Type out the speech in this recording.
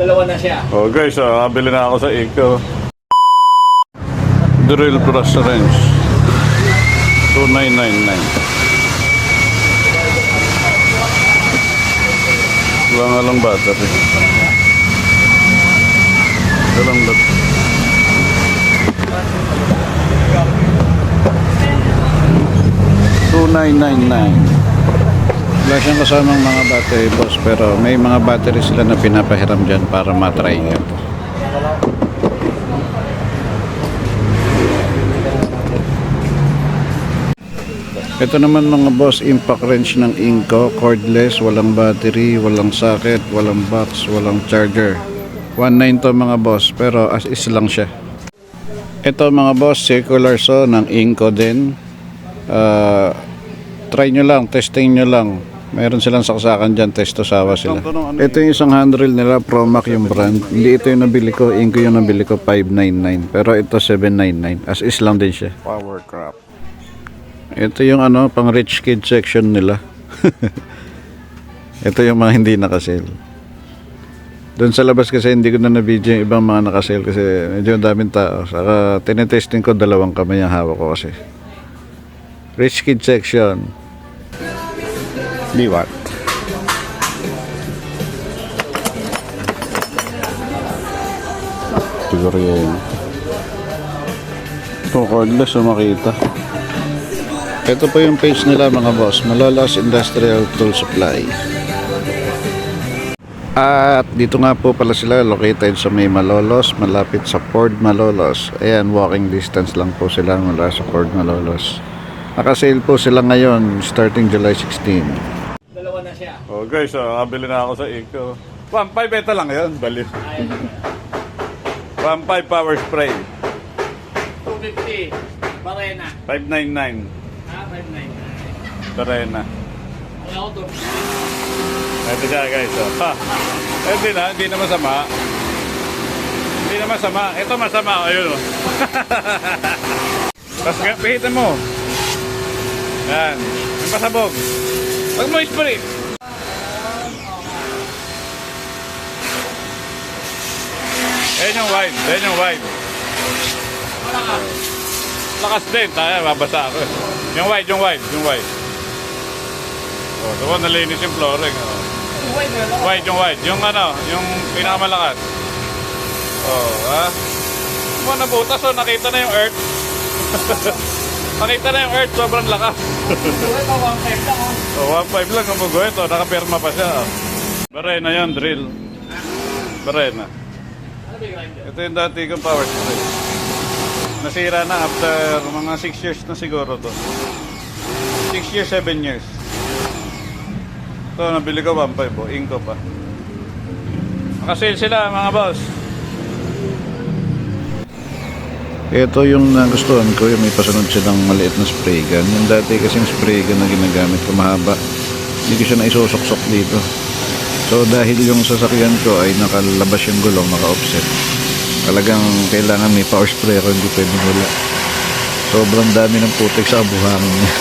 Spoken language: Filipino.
Dalawa na siya. Oh guys, kabili na ako sa Eco. Drill plus wrench. 2,999. Wala nga lang battery. Walang battery. 2,999. Wala siyang kasamang mga battery boss, pero may mga battery sila na pinapahiram dyan para matry nga. Ito naman mga boss, impact wrench ng Inco, cordless, walang battery, walang socket, walang box, walang charger. 1.9 to mga boss, pero as is lang siya. Ito mga boss, circular saw ng Inco din. Try nyo lang, testing nyo lang. Meron silang saksakan dyan, testosawa sila. Ito yung isang handrail nila, Promac yung brand. Hindi ito yung nabili ko, Inco yung nabili ko, 599. Pero ito 799, as is lang din siya. Power crop. Ito yung ano, pang rich kid section nila. Ito yung mga hindi nakasale. Doon sa labas kasi hindi ko na na-video yung ibang mga nakasale kasi medyo daming tao. Saka tinetesting ko, dalawang kamay ang hawak ko kasi. Rich kid section. Liwat. Siguro yan. Ito, cordless o makita. Ito po yung page nila mga boss, Malolos Industrial Tool Supply. At dito nga po pala sila located sa may Malolos, malapit sa Ford Malolos. Ayan, walking distance lang po sila mula sa Ford Malolos. Nakasale po sila ngayon starting July 16. Dalawa na siya. Oh guys, kabili na ako sa Eco. 1.5 ito lang yun, bali. 1.5 power spray. 250. Barena. 599. 599. Barena. Wala ko to. Ito siya guys. Ha. Hindi na masama. Hindi na masama. Ito masama. Ayun o. Tapos pihitan mo. Yan. Yung pasabog. Huwag mo i-spray. Yan yung wide. Yan yung wide. Lakas din. Tayo, babasa ako. Yung wide, yung wide, yung wide. Oh, diba nalinis yung flooring. Oh. Wide, yung wide. Yung ano, yung pinakamalakas. Oh, ha? Mo nabutas, oh, nakita na yung earth. Nakita na yung earth, sobrang lakas. Ito, 1.5 lang oh. Oh, 1.5 lang kung ito, nakapirma pa siya. Oh. Barena yun, drill. Barena. Ano ba yung grinder? Ito yung dati kong power spray. Nasira na after mga 6 years na siguro to. 6 years, 7 years. Ito, nabili ko 1.5 po, Inco pa. Nakasale sila mga boss. Ito yung nagustuhan ko, yung may pasunod silang maliit na spray gun. Yung dati kasing spray gun na ginagamit ko mahaba. Hindi ko siya naisusoksok dito. So dahil yung sasakyan ko ay nakalabas yung gulong, naka-offset. Talagang kailangan may power spray ako, hindi pwedeng wala. Sobrang dami ng putik sa buhangin niya.